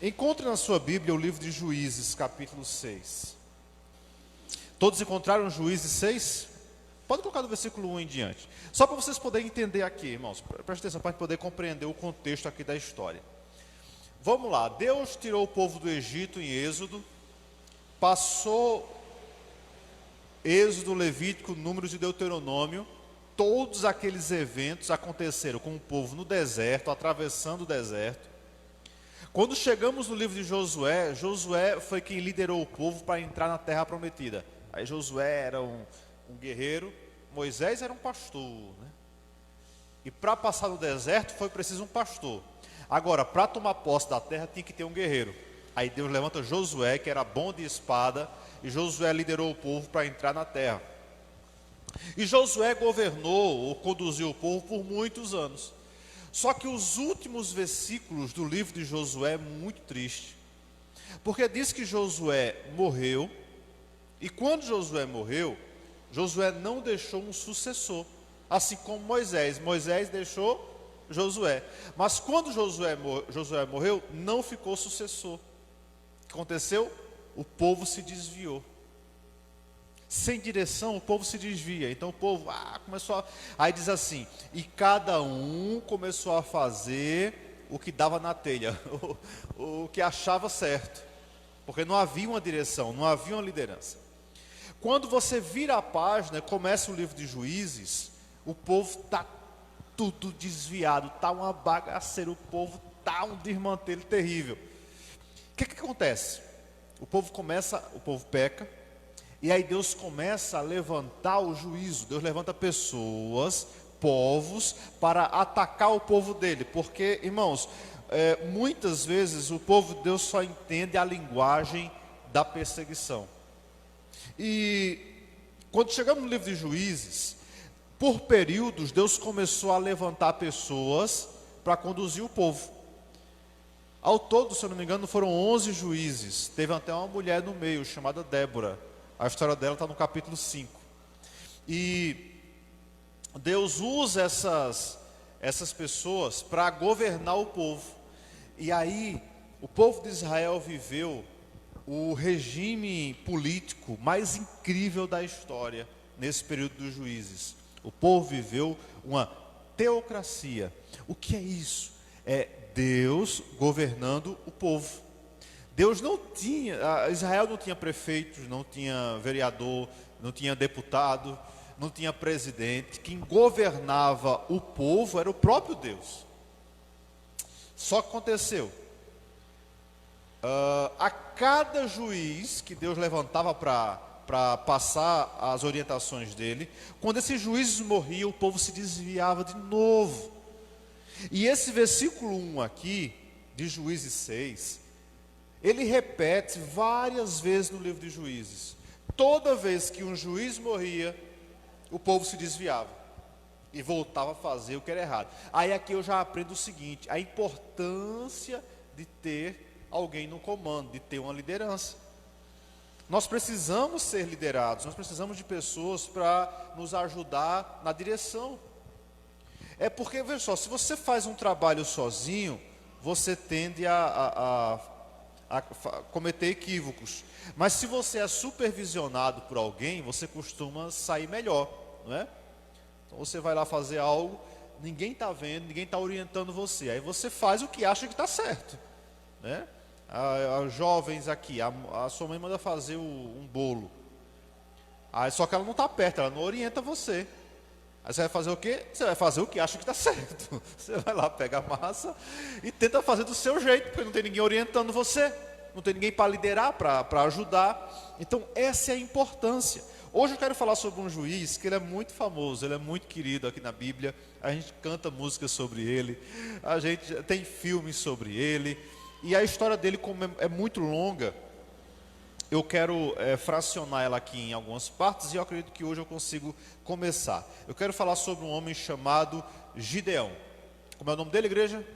Encontre na sua Bíblia o livro de Juízes, capítulo 6. Todos encontraram Juízes 6? Pode colocar do versículo 1 em diante. Só para vocês poderem entender aqui, irmãos. Preste atenção para poder compreender o contexto aqui da história. Vamos lá. Deus tirou o povo do Egito em Êxodo. Passou Êxodo, Levítico, Números e Deuteronômio. Todos aqueles eventos aconteceram com o povo no deserto, atravessando o deserto. Quando chegamos no livro de Josué, Josué foi quem liderou o povo para entrar na terra prometida. Aí Josué era um guerreiro, Moisés era um pastor, né? E para passar no deserto foi preciso um pastor. Agora, para tomar posse da terra tinha que ter um guerreiro. Aí Deus levanta Josué, que era bom de espada, e Josué liderou o povo para entrar na terra. E Josué governou ou conduziu o povo por muitos anos. Só que os últimos versículos do livro de Josué é muito triste. Porque diz que Josué morreu, e quando Josué morreu, Josué não deixou um sucessor, assim como Moisés. Moisés deixou Josué. Mas quando Josué morreu, não ficou sucessor. O que aconteceu? O povo se desviou. Sem direção, o povo se desvia. Então o povo começou aí diz assim, e cada um começou a fazer o que dava na telha, o que achava certo, porque não havia uma direção, não havia uma liderança. Quando você vira a página, começa o livro de Juízes, o povo está tudo desviado, está uma bagaceira, o povo está um desmantelho terrível. O que acontece? O povo peca, e aí Deus começa a levantar o juízo. Deus levanta pessoas, povos, para atacar o povo dele. Porque, irmãos, muitas vezes o povo de Deus só entende a linguagem da perseguição. E quando chegamos no livro de Juízes, por períodos Deus começou a levantar pessoas para conduzir o povo. Ao todo, se eu não me engano, foram 11 juízes. Teve até uma mulher no meio, chamada Débora. A história dela está no capítulo 5. E Deus usa essas pessoas para governar o povo. E aí, o povo de Israel viveu o regime político mais incrível da história nesse período dos juízes. O povo viveu uma teocracia. O que é isso? É Deus governando o povo. Israel não tinha prefeitos, não tinha vereador, não tinha deputado, não tinha presidente. Quem governava o povo era o próprio Deus. Só que aconteceu, a cada juiz que Deus levantava para passar as orientações dele, quando esses juízes morriam, o povo se desviava de novo. E esse versículo 1 aqui, de Juízes 6, ele repete várias vezes no livro de Juízes. Toda vez que um juiz morria, o povo se desviava e voltava a fazer o que era errado. Aí aqui eu já aprendo o seguinte: a importância de ter alguém no comando, de ter uma liderança. Nós precisamos ser liderados, nós precisamos de pessoas para nos ajudar na direção. É porque, veja só, se você faz um trabalho sozinho, você tende a cometer equívocos. Mas se você é supervisionado por alguém, você costuma sair melhor, não é? Então você vai lá fazer algo, ninguém está vendo, ninguém está orientando você. Aí você faz o que acha que está certo, né? As jovens aqui, a sua mãe manda fazer um bolo. Aí, só que ela não está perto, ela não orienta você. Aí você vai fazer o quê? Você vai fazer o que acha que está certo. Você vai lá, pega a massa e tenta fazer do seu jeito, porque não tem ninguém orientando você, não tem ninguém para liderar, para ajudar. Então essa é a importância. Hoje eu quero falar sobre um juiz que ele é muito famoso, ele é muito querido aqui na Bíblia. A gente canta músicas sobre ele, a gente tem filmes sobre ele, e a história dele, como é muito longa, eu quero fracionar ela aqui em algumas partes, e eu acredito que hoje eu consigo começar. Eu quero falar sobre um homem chamado Gideão. Como é o nome dele, igreja?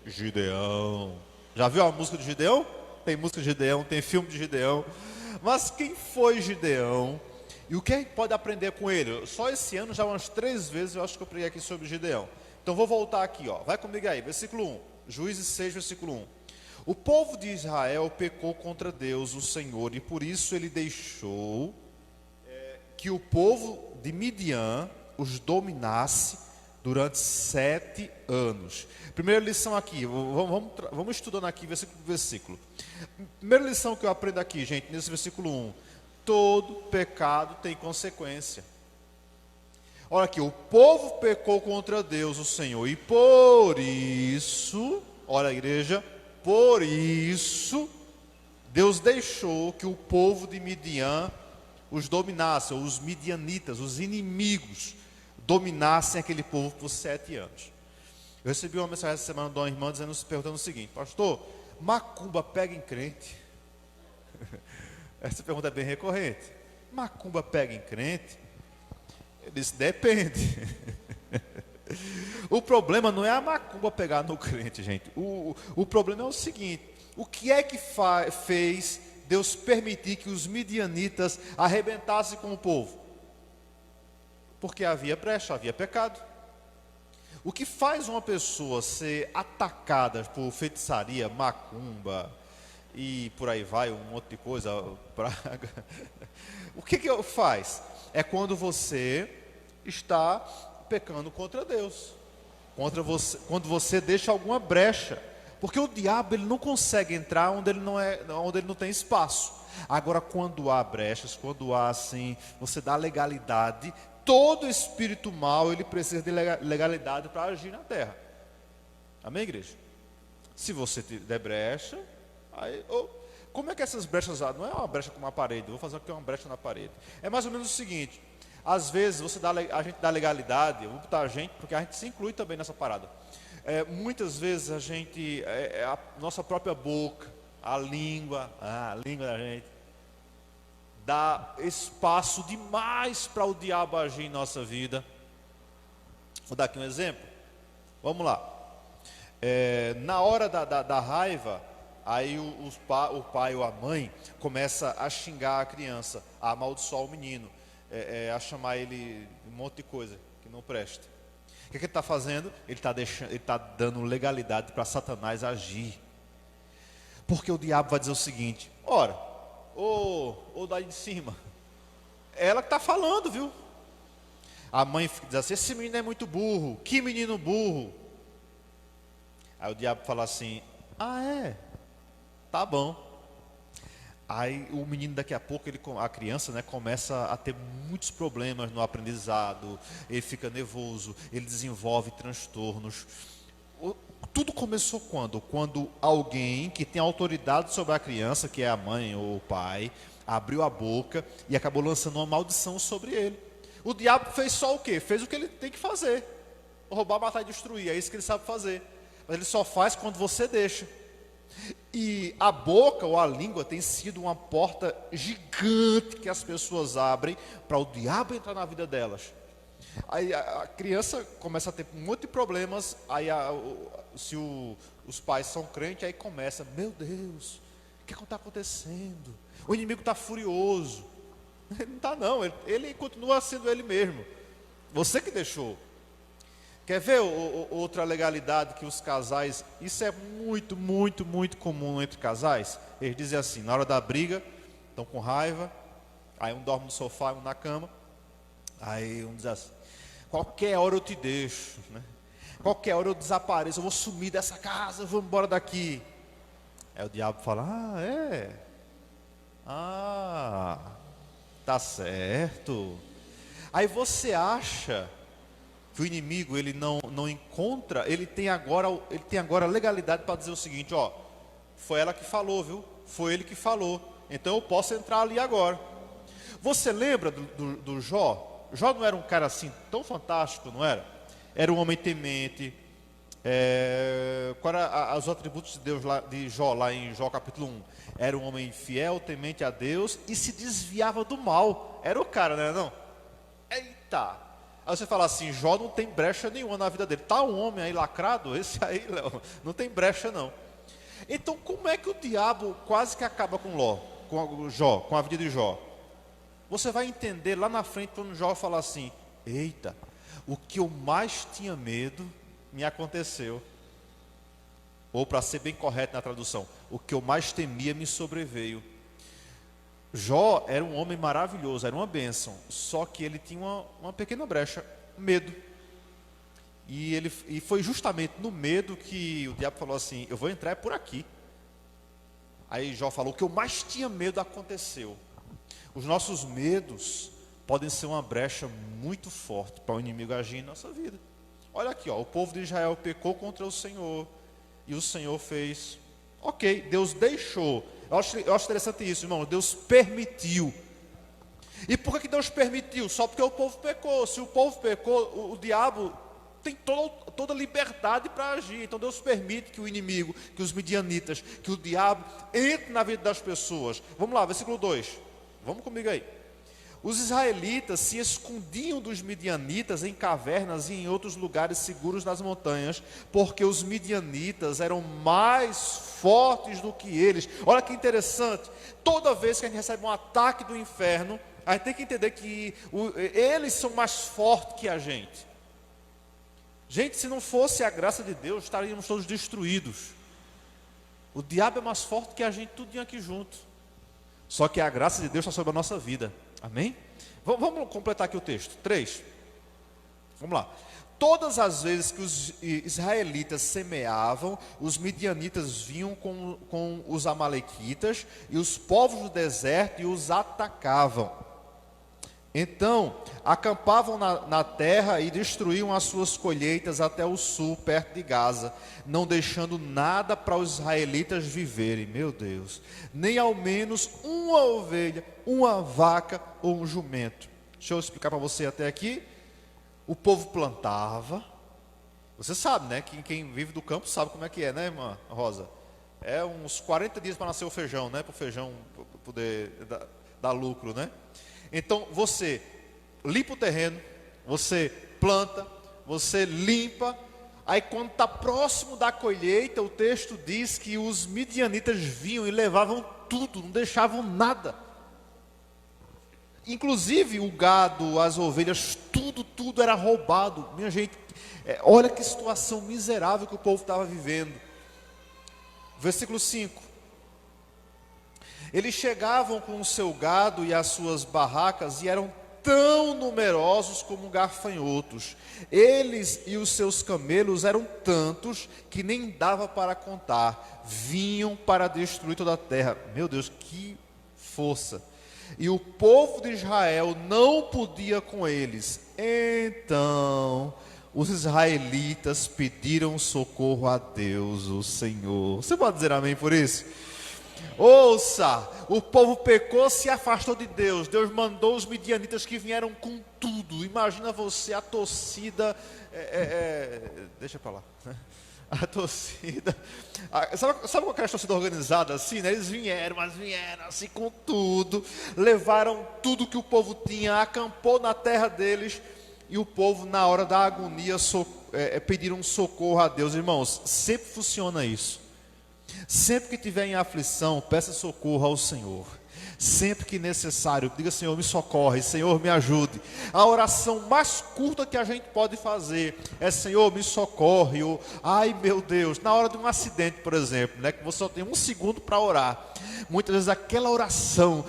Gideão. Já viu a música de Gideão? Tem música de Gideão, tem filme de Gideão. Mas quem foi Gideão? E o que a gente pode aprender com ele? Só esse ano, já umas 3 vezes, eu acho que eu preguei aqui sobre Gideão. Então vou voltar aqui, vai comigo aí, versículo 1. Juízes 6, versículo 1. O povo de Israel pecou contra Deus, o Senhor, e por isso ele deixou que o povo de Midian os dominasse durante 7 anos. Primeira lição aqui, vamos estudando aqui versículo por versículo. Primeira lição que eu aprendo aqui, gente, nesse versículo 1. Todo pecado tem consequência. Olha aqui, o povo pecou contra Deus, o Senhor, e por isso, olha a igreja, por isso, Deus deixou que o povo de Midian os dominasse, ou os midianitas, os inimigos, dominassem aquele povo por 7 anos. Eu recebi uma mensagem essa semana de uma irmã perguntando o seguinte: pastor, macumba pega em crente? Essa pergunta é bem recorrente. Macumba pega em crente? Eu disse, depende. O problema não é a macumba pegar no crente, gente. O problema é o seguinte: o que é que fez Deus permitir que os midianitas arrebentassem com o povo? Porque havia brecha, havia pecado. O que faz uma pessoa ser atacada por feitiçaria, macumba e por aí vai, um monte de coisa, praga, o que faz? É quando você está pecando contra Deus, quando você deixa alguma brecha, porque o diabo ele não consegue entrar onde ele não tem espaço. Agora, quando há brechas, quando há assim, você dá legalidade, todo espírito mau ele precisa de legalidade para agir na terra. Amém, igreja? Se você der brecha, aí, como é que essas brechas, não é uma brecha com uma parede, vou fazer aqui uma brecha na parede. É mais ou menos o seguinte: às vezes a gente dá legalidade, eu vou botar a gente, porque a gente se inclui também nessa parada. Muitas vezes a gente, a nossa própria boca, a língua da gente, dá espaço demais para o diabo agir em nossa vida. Vou dar aqui um exemplo. Vamos lá. Na hora da raiva, aí o pai ou a mãe começa a xingar a criança, a amaldiçoar o menino, a chamar ele um monte de coisa que não presta. O que ele está fazendo? Ele está dando legalidade para Satanás agir. Porque o diabo vai dizer o seguinte: ora, ou daí de cima, ela que está falando, viu? A mãe diz assim: esse menino é muito burro. Que menino burro? Aí o diabo fala assim: tá bom. Aí o menino daqui a pouco, a criança, começa a ter muitos problemas no aprendizado, ele fica nervoso, ele desenvolve transtornos. Tudo começou quando? Quando alguém que tem autoridade sobre a criança, que é a mãe ou o pai, abriu a boca e acabou lançando uma maldição sobre ele. O diabo fez só o quê? Fez o que ele tem que fazer: roubar, matar e destruir. É isso que ele sabe fazer. Mas ele só faz quando você deixa. E a boca ou a língua tem sido uma porta gigante que as pessoas abrem para o diabo entrar na vida delas. Aí a criança começa a ter um monte de problemas. Aí se os pais são crentes, aí começa: meu Deus, o que está acontecendo? O inimigo está furioso. Ele não está não, ele continua sendo ele mesmo. Você que deixou. Quer ver outra legalidade que os casais, isso é muito, muito, muito comum entre casais? Eles dizem assim, na hora da briga, estão com raiva, aí um dorme no sofá, um na cama, aí um diz assim: qualquer hora eu te deixo, qualquer hora eu desapareço, eu vou sumir dessa casa, eu vou embora daqui. Aí o diabo fala: tá certo. Aí você acha que o inimigo ele não encontra, ele tem agora legalidade para dizer o seguinte: foi ela que falou, viu? Foi ele que falou, então eu posso entrar ali agora. Você lembra do Jó? Jó não era um cara assim tão fantástico, não era? Era um homem temente. Qual era os atributos de Deus de Jó, lá em Jó capítulo 1? Era um homem fiel, temente a Deus e se desviava do mal. Era o cara, não era não? Eita! Aí você fala assim: Jó não tem brecha nenhuma na vida dele. Tá um homem aí lacrado, esse aí, Léo, não tem brecha não. Então como é que o diabo quase que acaba com Jó, com a vida de Jó? Você vai entender lá na frente quando Jó fala assim: eita, o que eu mais tinha medo me aconteceu. Ou, para ser bem correto na tradução, o que eu mais temia me sobreveio. Jó era um homem maravilhoso, era uma bênção, só que ele tinha uma pequena brecha, medo. E foi justamente no medo que o diabo falou assim: eu vou entrar por aqui. Aí Jó falou: o que eu mais tinha medo aconteceu. Os nossos medos podem ser uma brecha muito forte para o inimigo agir em nossa vida. Olha aqui, ó, o povo de Israel pecou contra o Senhor, e o Senhor fez. Ok, Deus deixou. Eu acho interessante isso, irmão. Deus permitiu. E por que Deus permitiu? Só porque o povo pecou. Se o povo pecou, o diabo tem toda liberdade para agir. Então Deus permite que o inimigo, que os midianitas, que o diabo entre na vida das pessoas. Vamos lá, versículo 2. Vamos comigo aí. Os israelitas se escondiam dos midianitas em cavernas e em outros lugares seguros nas montanhas, porque os midianitas eram mais fortes do que eles. Olha que interessante, toda vez que a gente recebe um ataque do inferno, a gente tem que entender que eles são mais fortes que a gente. Gente, se não fosse a graça de Deus, estaríamos todos destruídos. O diabo é mais forte que a gente, tudinho aqui junto. Só que a graça de Deus está sobre a nossa vida. Amém? Vamos completar aqui o texto. 3. Vamos lá. Todas as vezes que os israelitas semeavam, os midianitas vinham com os amalequitas e os povos do deserto e os atacavam. Então, acampavam na terra e destruíam as suas colheitas até o sul, perto de Gaza, não deixando nada para os israelitas viverem, meu Deus, nem ao menos uma ovelha, uma vaca ou um jumento. Deixa eu explicar para você até aqui. O povo plantava, você sabe, né, que quem vive do campo sabe como é que é, né, irmã Rosa? É uns 40 dias para nascer o feijão, né, para o feijão poder dar lucro, né? Então você limpa o terreno, você planta, você limpa. Aí quando está próximo da colheita, o texto diz que os midianitas vinham e levavam tudo, não deixavam nada. Inclusive o gado, as ovelhas, tudo era roubado. Minha gente, olha que situação miserável que o povo estava vivendo. Versículo 5. Eles chegavam com o seu gado e as suas barracas e eram tão numerosos como gafanhotos. Eles e os seus camelos eram tantos que nem dava para contar. Vinham para destruir toda a terra. Meu Deus, que força! E o povo de Israel não podia com eles. Então os israelitas pediram socorro a Deus, o Senhor. Você pode dizer amém por isso? Ouça, o povo pecou, se afastou de Deus. Deus mandou os midianitas que vieram com tudo. Imagina você, a torcida, deixa para lá, né? A torcida, sabe qual é a torcida organizada assim, né? Eles vieram assim com tudo, levaram tudo que o povo tinha, acampou na terra deles. E o povo, na hora da agonia, pediram socorro a Deus. Irmãos, sempre funciona isso. Sempre que tiver em aflição, peça socorro ao Senhor. Sempre que necessário, diga: Senhor, me socorre, Senhor, me ajude. A oração mais curta que a gente pode fazer é: Senhor, me socorre. Ou, ai meu Deus, na hora de um acidente, por exemplo, né, que você só tem 1 segundo para orar. Muitas vezes aquela oração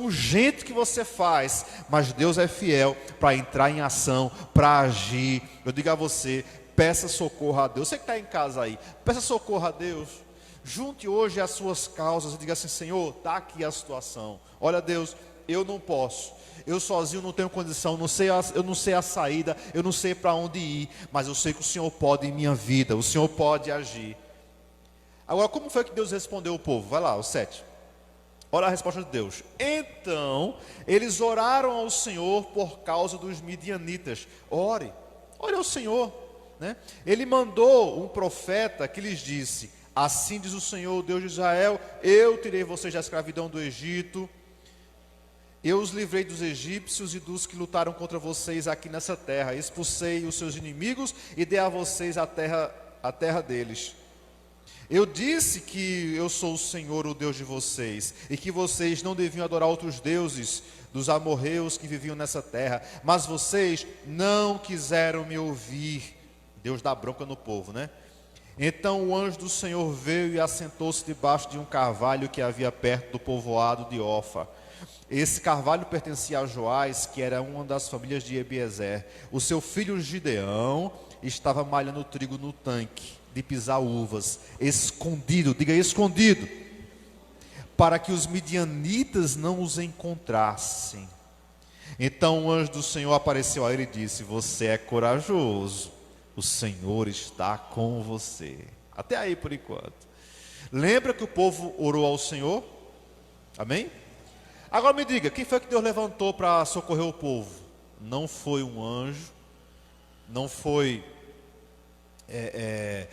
urgente que você faz, mas Deus é fiel para entrar em ação, para agir. Eu digo a você, peça socorro a Deus. Você que está em casa aí, peça socorro a Deus. Junte hoje as suas causas e diga assim: Senhor, está aqui a situação. Olha, Deus, eu não posso. Eu sozinho não tenho condição, eu não sei a saída, eu não sei para onde ir. Mas eu sei que o Senhor pode em minha vida, o Senhor pode agir. Agora, como foi que Deus respondeu o povo? Vai lá, o 7. Olha a resposta de Deus. Então, eles oraram ao Senhor por causa dos midianitas. Ore ao Senhor, né? Ele mandou um profeta que lhes disse: assim diz o Senhor, o Deus de Israel: eu tirei vocês da escravidão do Egito, eu os livrei dos egípcios e dos que lutaram contra vocês aqui nessa terra, expulsei os seus inimigos e dei a vocês a terra deles. Eu disse que eu sou o Senhor, o Deus de vocês, e que vocês não deviam adorar outros deuses dos amorreus que viviam nessa terra, mas vocês não quiseram me ouvir. Deus dá bronca no povo, né? Então o anjo do Senhor veio e assentou-se debaixo de um carvalho que havia perto do povoado de Ofa. Esse carvalho pertencia a Joás, que era uma das famílias de Ebiezer. O seu filho Gideão estava malhando trigo no tanque de pisar uvas, escondido, diga escondido, para que os midianitas não os encontrassem. Então o anjo do Senhor apareceu a ele e disse: você é corajoso, o Senhor está com você. Até aí por enquanto. Lembra que o povo orou ao Senhor? Amém? Agora me diga, quem foi que Deus levantou para socorrer o povo? Não foi um anjo, não foi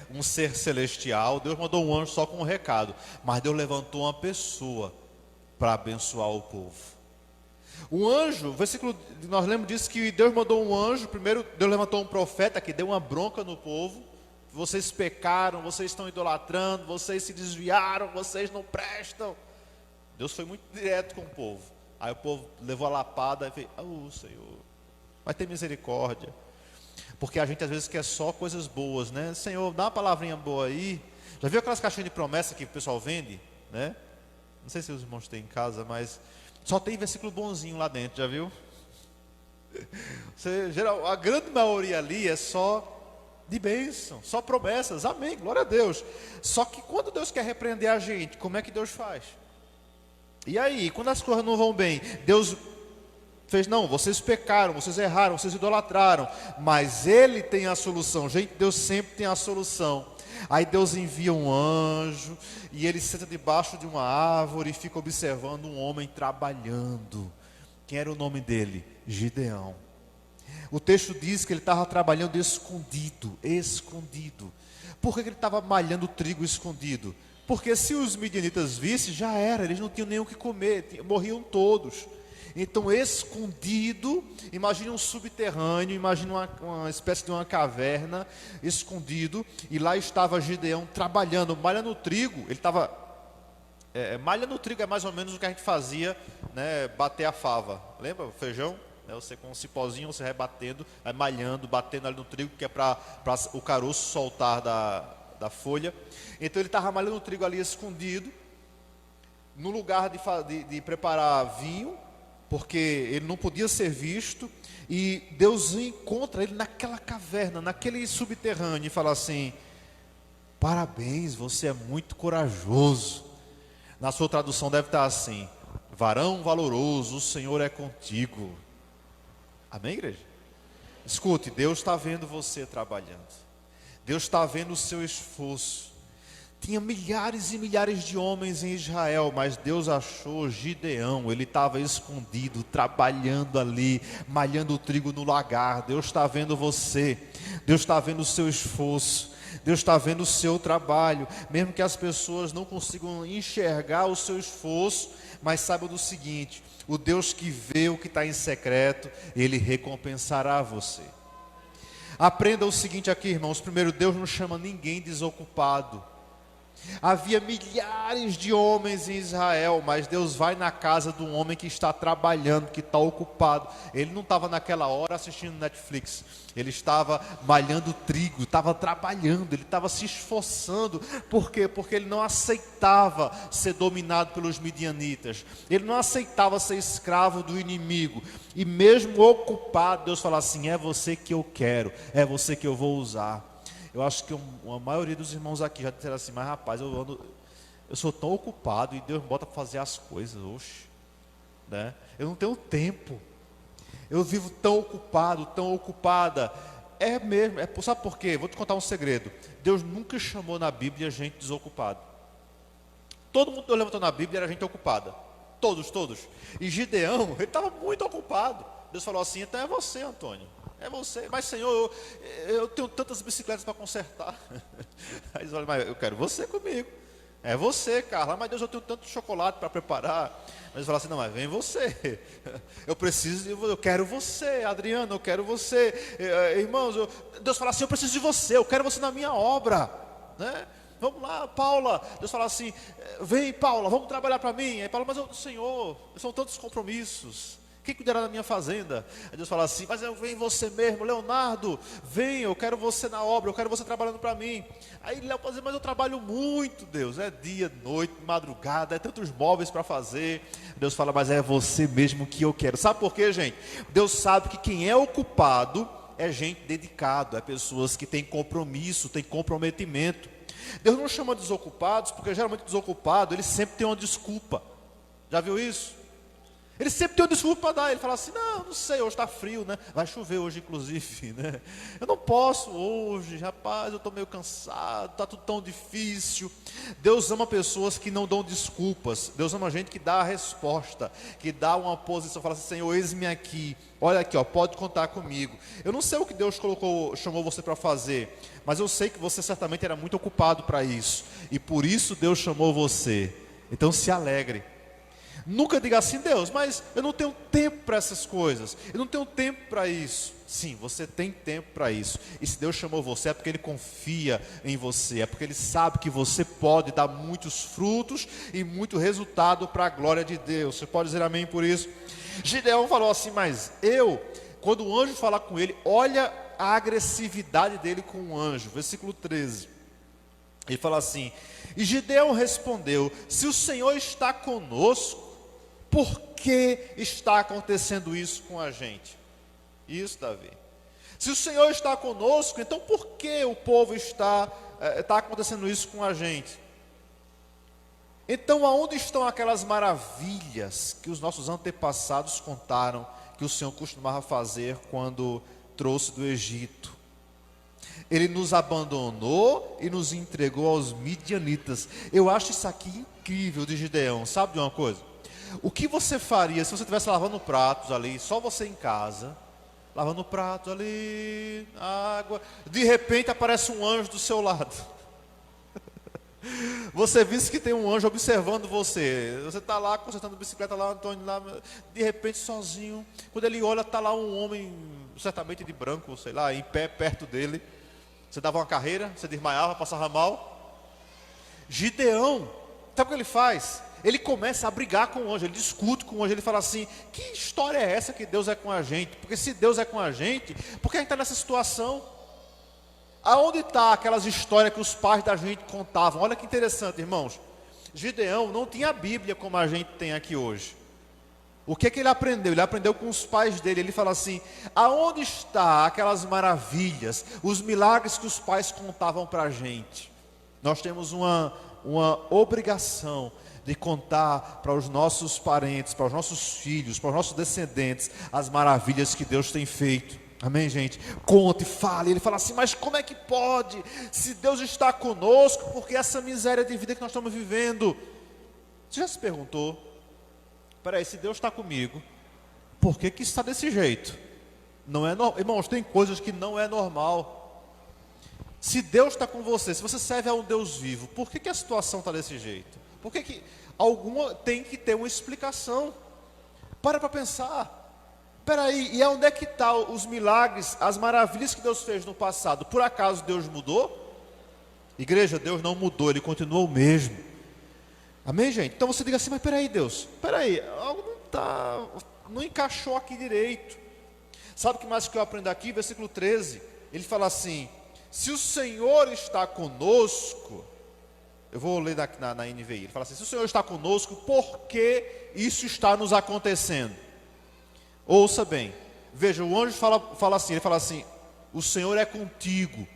um ser celestial. Deus mandou um anjo só com um recado, mas Deus levantou uma pessoa para abençoar o povo. O anjo, versículo, nós lemos disso que Deus mandou um anjo. Primeiro Deus levantou um profeta que deu uma bronca no povo. Vocês pecaram, vocês estão idolatrando, vocês se desviaram, vocês não prestam. Deus foi muito direto com o povo. Aí o povo levou a lapada e fez: Senhor, vai ter misericórdia. Porque a gente às vezes quer só coisas boas, né? Senhor, dá uma palavrinha boa aí. Já viu aquelas caixinhas de promessa que o pessoal vende, né? Não sei se os irmãos têm em casa, mas só tem versículo bonzinho lá dentro, já viu? A grande maioria ali é só de bênção, só promessas, amém, glória a Deus. Só que quando Deus quer repreender a gente, como é que Deus faz? E aí, quando as coisas não vão bem, Deus fez: não, vocês pecaram, vocês erraram, vocês idolatraram, mas Ele tem a solução. Gente, Deus sempre tem a solução. Aí Deus envia um anjo, e ele senta debaixo de uma árvore e fica observando um homem trabalhando. Quem era o nome dele? Gideão. O texto diz que ele estava trabalhando escondido. Por que ele estava malhando trigo escondido? Porque se os midianitas vissem, já era, eles não tinham nem o que comer, morriam todos. Então, escondido, imagine um subterrâneo, imagine uma espécie de uma caverna, escondido, e lá estava Gideão trabalhando, malhando trigo. Ele estava, malhando trigo é mais ou menos o que a gente fazia, né, bater a fava, lembra o feijão? Você com um cipózinho, você vai batendo, vai malhando, batendo ali no trigo, que é para o caroço soltar da folha. Então ele estava malhando o trigo ali escondido, no lugar de preparar vinho, porque ele não podia ser visto, e Deus encontra ele naquela caverna, naquele subterrâneo, e fala assim: parabéns, você é muito corajoso. Na sua tradução deve estar assim: varão valoroso, o Senhor é contigo. Amém, igreja? Escute, Deus está vendo você trabalhando, Deus está vendo o seu esforço. Tinha milhares e milhares de homens em Israel, mas Deus achou Gideão. Ele estava escondido, trabalhando ali, malhando o trigo no lagar. Deus está vendo você, Deus está vendo o seu esforço, Deus está vendo o seu trabalho. Mesmo que as pessoas não consigam enxergar o seu esforço, mas saiba do seguinte: o Deus que vê o que está em secreto, Ele recompensará você. Aprenda o seguinte aqui, irmãos. Primeiro, Deus não chama ninguém desocupado. Havia milhares de homens em Israel, mas Deus vai na casa de um homem que está trabalhando, que está ocupado. Ele não estava naquela hora assistindo Netflix, ele estava malhando trigo, estava trabalhando, ele estava se esforçando. Por quê? Porque ele não aceitava ser dominado pelos midianitas, ele não aceitava ser escravo do inimigo. E mesmo ocupado, Deus fala assim: é você que eu quero, é você que eu vou usar. Eu acho que a maioria dos irmãos aqui já disseram assim: mas rapaz, eu sou tão ocupado e Deus me bota para fazer as coisas, né? Eu não tenho tempo, eu vivo tão ocupado, tão ocupada. É mesmo, sabe por quê? Vou te contar um segredo. Deus nunca chamou na Bíblia gente desocupada. Todo mundo que Deus levantou na Bíblia era gente ocupada, todos. E Gideão, ele estava muito ocupado. Deus falou assim: então é você, Antônio. É você, mas Senhor, eu tenho tantas bicicletas para consertar. Aí eles falam: mas eu quero você comigo. É você, Carla. Mas Deus, eu tenho tanto chocolate para preparar. Mas eles falam assim: não, mas vem você. Eu quero você, Adriano, eu quero você. Irmãos, Deus fala assim: eu preciso de você, eu quero você na minha obra, né? Vamos lá, Paula. Deus fala assim: vem, Paula, vamos trabalhar para mim. Aí Paula: mas Senhor, são tantos compromissos. Quem cuidará da minha fazenda? Aí Deus fala assim, mas eu venho você mesmo, Leonardo, vem, eu quero você na obra, eu quero você trabalhando para mim. Aí Léo pode dizer, mas eu trabalho muito, Deus, é dia, noite, madrugada, é tantos móveis para fazer. Deus fala, mas é você mesmo que eu quero. Sabe por quê, gente? Deus sabe que quem é ocupado é gente dedicado, é pessoas que têm compromisso, têm comprometimento. Deus não chama desocupados, porque geralmente desocupado, ele sempre tem uma desculpa. Já viu isso? Ele sempre tem uma desculpa para dar. Ele fala assim, não sei, hoje está frio, né? Vai chover hoje, inclusive, né? Eu não posso hoje, rapaz, eu estou meio cansado, está tudo tão difícil. Deus ama pessoas que não dão desculpas. Deus ama gente que dá a resposta, que dá uma posição, fala assim, Senhor, eis-me aqui. Olha aqui, ó, pode contar comigo. Eu não sei o que Deus chamou você para fazer, mas eu sei que você certamente era muito ocupado para isso. E por isso Deus chamou você. Então se alegre. Nunca diga assim, Deus, mas eu não tenho tempo para essas coisas, eu não tenho tempo para isso. Sim, você tem tempo para isso. E se Deus chamou você é porque Ele confia em você, é porque Ele sabe que você pode dar muitos frutos e muito resultado para a glória de Deus. Você pode dizer amém por isso? Gideão falou assim, mas quando o anjo falar com ele, olha a agressividade dele com o anjo, versículo 13. Ele fala assim, e Gideão respondeu, se o Senhor está conosco, por que está acontecendo isso com a gente? Isso, Davi. Se o Senhor está conosco, então por que o povo está acontecendo isso com a gente? Então aonde estão aquelas maravilhas que os nossos antepassados contaram, que o Senhor costumava fazer quando trouxe do Egito? Ele nos abandonou e nos entregou aos midianitas. Eu acho isso aqui incrível de Gideão. Sabe de uma coisa? O que você faria se você estivesse lavando pratos ali, só você em casa, lavando pratos ali, água, de repente aparece um anjo do seu lado. Você visse que tem um anjo observando você. Você está lá consertando bicicleta lá, Antônio, lá, de repente sozinho. Quando ele olha, está lá um homem, certamente de branco, sei lá, em pé perto dele. Você dava uma carreira, você desmaiava, passava mal. Gideão, sabe o que ele faz? Ele começa a brigar com o anjo, ele discute com o anjo, ele fala assim, que história é essa que Deus é com a gente? Porque se Deus é com a gente, por que a gente está nessa situação? Aonde está aquelas histórias que os pais da gente contavam? Olha que interessante, irmãos. Gideão não tinha a Bíblia como a gente tem aqui hoje. O que é que ele aprendeu? Ele aprendeu com os pais dele. Ele fala assim, aonde está aquelas maravilhas, os milagres que os pais contavam para a gente? Nós temos uma obrigação de contar para os nossos parentes, para os nossos filhos, para os nossos descendentes, as maravilhas que Deus tem feito. Amém, gente? Conte, fale. Ele fala assim, mas como é que pode? Se Deus está conosco, porque essa miséria de vida que nós estamos vivendo? Você já se perguntou? Peraí, se Deus está comigo, por que está desse jeito? Não é normal. Irmãos, tem coisas que não é normal. Se Deus está com você, se você serve a um Deus vivo, por que a situação está desse jeito? Por que alguma tem que ter uma explicação? Para pensar. Peraí, e onde é que estão os milagres, as maravilhas que Deus fez no passado? Por acaso Deus mudou? Igreja, Deus não mudou, Ele continua o mesmo. Amém, gente? Então você diga assim, mas peraí, Deus, peraí, algo não encaixou aqui direito. Sabe o que mais que eu aprendo aqui? Versículo 13, ele fala assim, se o Senhor está conosco, eu vou ler na NVI, ele fala assim, se o Senhor está conosco, por que isso está nos acontecendo? Ouça bem, veja, o anjo fala assim, o Senhor é contigo,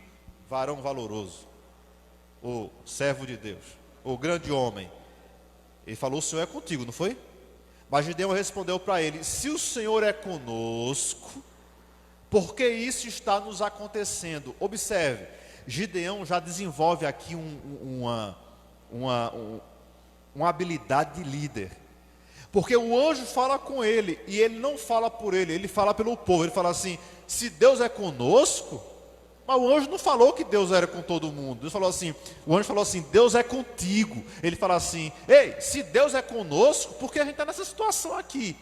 varão valoroso, o servo de Deus, o grande homem. Ele falou, o Senhor é contigo, não foi? Mas Gideão respondeu para ele, se o Senhor é conosco, por que isso está nos acontecendo? Observe, Gideão já desenvolve aqui uma habilidade de líder. Porque o anjo fala com ele, e ele não fala por ele, ele fala pelo povo. Ele fala assim, se Deus é conosco, mas o anjo não falou que Deus era com todo mundo. O anjo falou assim, Deus é contigo. Ele fala assim, ei, se Deus é conosco, por que a gente está nessa situação aqui?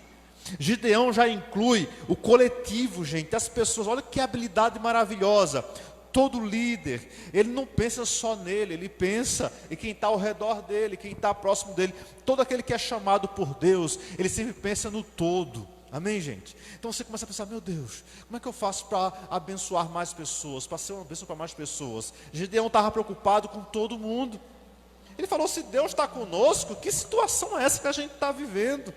Gideão já inclui o coletivo, gente, as pessoas. Olha que habilidade maravilhosa. Todo líder, ele não pensa só nele, ele pensa em quem está ao redor dele, quem está próximo dele. Todo aquele que é chamado por Deus, ele sempre pensa no todo. Amém, gente? Então você começa a pensar, meu Deus, como é que eu faço para abençoar mais pessoas, para ser uma bênção para mais pessoas? Gideão estava preocupado com todo mundo. Ele falou, se Deus está conosco, que situação é essa que a gente está vivendo?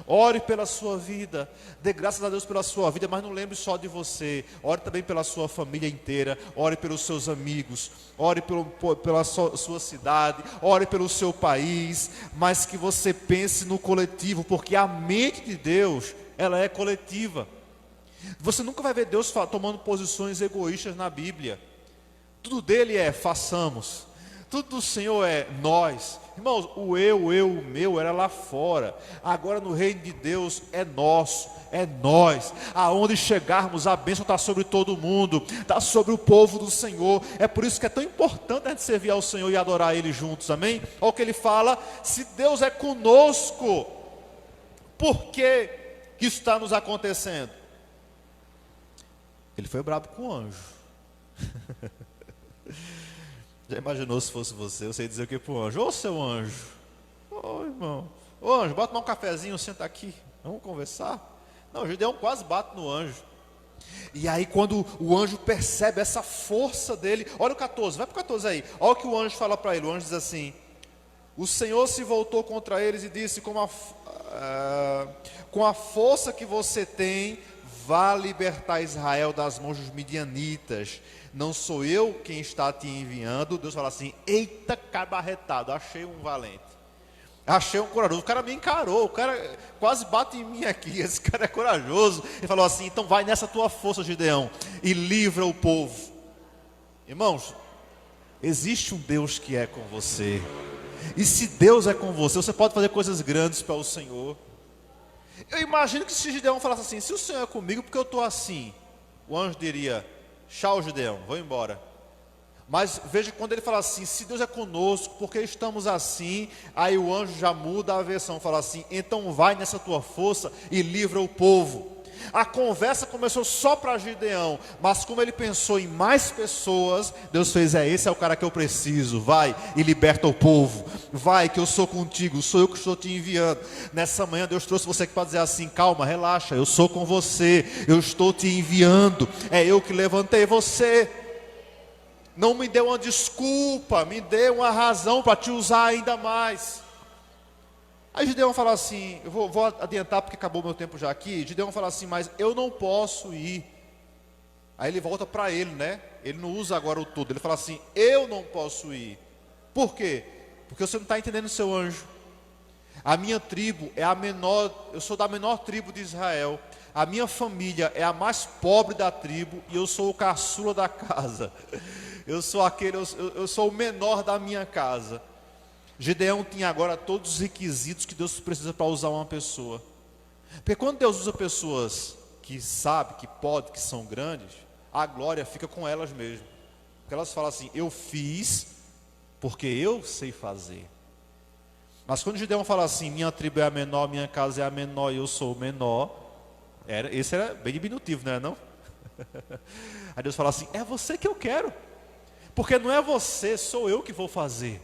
Ore pela sua vida, dê graças a Deus pela sua vida, mas não lembre só de você. Ore também pela sua família inteira, ore pelos seus amigos, ore pela sua cidade, ore pelo seu país, mas que você pense no coletivo, porque a mente de Deus, ela é coletiva. Você nunca vai ver Deus tomando posições egoístas na Bíblia. Tudo dele é façamos. Tudo do Senhor é nós. Irmãos, o meu era lá fora. Agora no reino de Deus é nosso, é nós. Aonde chegarmos, a bênção está sobre todo mundo, está sobre o povo do Senhor. É por isso que é tão importante a gente servir ao Senhor e adorar Ele juntos, amém? Olha o que ele fala, se Deus é conosco, por que isso está nos acontecendo? Ele foi bravo com o anjo. Já imaginou se fosse você dizer o que para o anjo? Ô seu anjo, ô irmão, ô anjo, bota um cafezinho, senta aqui, vamos conversar. Não, o Gideão quase bate no anjo. E aí quando o anjo percebe essa força dele, olha o 14, vai para o 14 aí, olha o que o anjo fala para ele. O anjo diz assim, o Senhor se voltou contra eles e disse, com a força que você tem, vá libertar Israel das mãos dos midianitas. Não sou eu quem está te enviando. Deus fala assim, eita cabarretado, achei um valente, achei um corajoso. O cara me encarou, o cara quase bate em mim aqui, esse cara é corajoso. Ele falou assim, então vai nessa tua força, Gideão, e livra o povo. Irmãos, existe um Deus que é com você, e se Deus é com você, você pode fazer coisas grandes para o Senhor. Eu imagino que se Gideão falasse assim, se o Senhor é comigo, porque eu estou assim, o anjo diria, tchau Gideão, vou embora. Mas veja quando ele fala assim, se Deus é conosco, porque estamos assim, aí o anjo já muda a versão, fala assim, então vai nessa tua força e livra o povo. A conversa começou só para Gideão, mas como ele pensou em mais pessoas, Deus fez, esse é o cara que eu preciso, vai e liberta o povo, vai que eu sou contigo, sou eu que estou te enviando. Nessa manhã Deus trouxe você aqui para dizer assim, calma, relaxa, eu sou com você, eu estou te enviando, é eu que levantei você. Não me dê uma desculpa, me dê uma razão para te usar ainda mais. Aí Gideão fala assim, eu vou adiantar porque acabou meu tempo já aqui. Gideão fala assim, mas eu não posso ir. Aí ele volta para ele, né? Ele não usa agora o todo, ele fala assim, eu não posso ir. Por quê? Porque você não está entendendo, seu anjo. A minha tribo é a menor, eu sou da menor tribo de Israel. A minha família é a mais pobre da tribo e eu sou o caçula da casa. Eu sou o menor da minha casa. Gideão tinha agora todos os requisitos que Deus precisa para usar uma pessoa. Porque quando Deus usa pessoas que sabem, que podem, que são grandes, a glória fica com elas mesmo. Porque elas falam assim, eu fiz porque eu sei fazer. Mas quando Gideão fala assim, minha tribo é a menor, minha casa é a menor e eu sou o menor, esse era bem diminutivo, não é não? Aí Deus fala assim, é você que eu quero. Porque não é você, sou eu que vou fazer.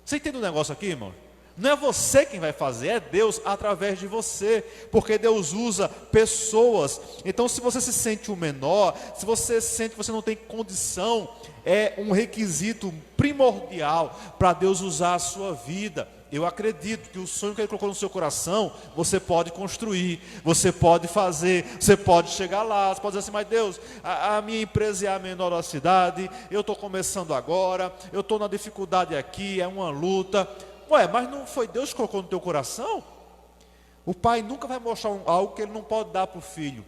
Você entende o negócio aqui, irmão? Não é você quem vai fazer, é Deus através de você, porque Deus usa pessoas. Então se você se sente o menor, se você sente que você não tem condição, é um requisito primordial para Deus usar a sua vida. Eu acredito que o sonho que Ele colocou no seu coração, você pode construir, você pode fazer, você pode chegar lá, você pode dizer assim, mas Deus, a minha empresa é a menor da cidade, eu estou começando agora, eu estou na dificuldade aqui, é uma luta. Ué, mas não foi Deus que colocou no teu coração? O pai nunca vai mostrar algo que ele não pode dar para o filho.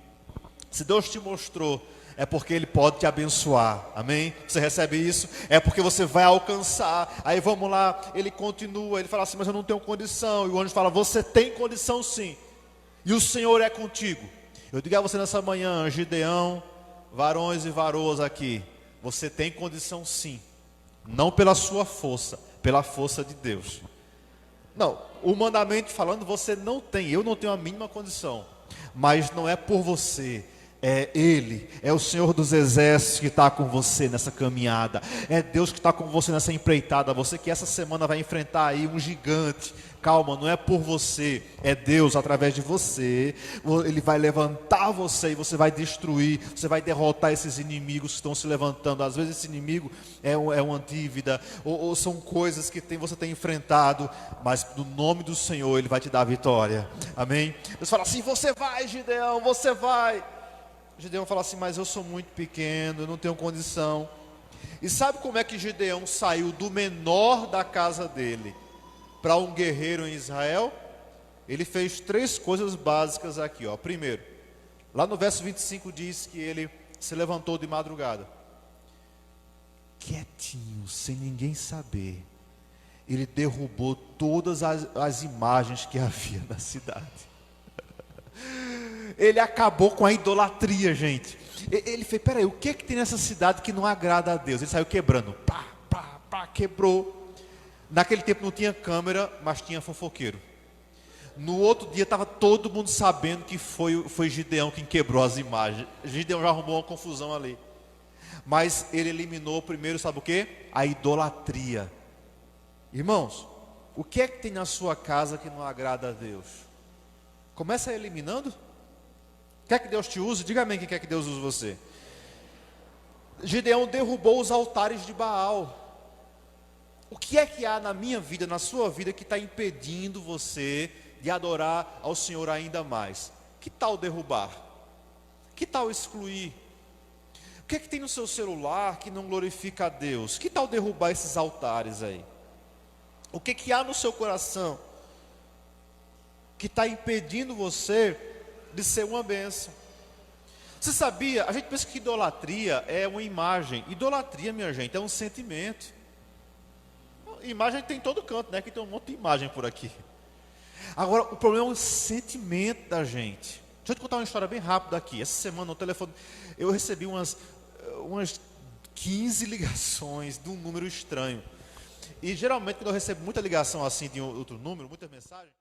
Se Deus te mostrou, é porque Ele pode te abençoar, amém? Você recebe isso? É porque você vai alcançar. Aí vamos lá, ele continua, ele fala assim, mas eu não tenho condição. E o anjo fala, você tem condição sim, e o Senhor é contigo. Eu digo a você nessa manhã, Gideão, varões e varoas aqui, você tem condição sim, não pela sua força, pela força de Deus. Não, humanamente falando, você não tem, eu não tenho a mínima condição, mas não é por você, É Ele, é o Senhor dos Exércitos que está com você nessa caminhada. É Deus que está com você nessa empreitada. Você que essa semana vai enfrentar aí um gigante. Calma, não é por você, é Deus através de você. Ele vai levantar você e você vai destruir, você vai derrotar esses inimigos que estão se levantando. Às vezes esse inimigo é uma dívida, ou são coisas que você tem enfrentado, mas no nome do Senhor Ele vai te dar a vitória. Amém? Deus fala assim: você vai, Gideão, você vai. Gideão fala assim: mas eu sou muito pequeno, eu não tenho condição. E sabe como é que Gideão saiu do menor da casa dele para um guerreiro em Israel? Ele fez 3 coisas básicas aqui, ó. Primeiro, lá no verso 25 diz que ele se levantou de madrugada, quietinho, sem ninguém saber. Ele derrubou todas as imagens que havia na cidade. Ele acabou com a idolatria, gente. Ele fez: peraí, o que tem nessa cidade que não agrada a Deus? Ele saiu quebrando, pá, pá, pá, quebrou. Naquele tempo não tinha câmera, mas tinha fofoqueiro. No outro dia estava todo mundo sabendo que foi Gideão quem quebrou as imagens. Gideão já arrumou uma confusão ali. Mas ele eliminou primeiro, sabe o que? A idolatria. Irmãos, o que é que tem na sua casa que não agrada a Deus? Começa eliminando. Quer que Deus te use? Diga amém que quer que Deus use você. Gideão derrubou os altares de Baal. O que é que há na minha vida, na sua vida, que está impedindo você de adorar ao Senhor ainda mais? Que tal derrubar? Que tal excluir? O que é que tem no seu celular que não glorifica a Deus? Que tal derrubar esses altares aí? O que é que há no seu coração que está impedindo você de ser uma bênção? Você sabia? A gente pensa que idolatria é uma imagem. Idolatria, minha gente, é um sentimento. Imagem tem em todo canto, né? Que tem um monte de imagem por aqui. Agora, o problema é o sentimento da gente. Deixa eu te contar uma história bem rápida aqui. Essa semana no telefone eu recebi umas 15 ligações de um número estranho. E geralmente quando eu recebo muita ligação assim de outro número, muitas mensagens.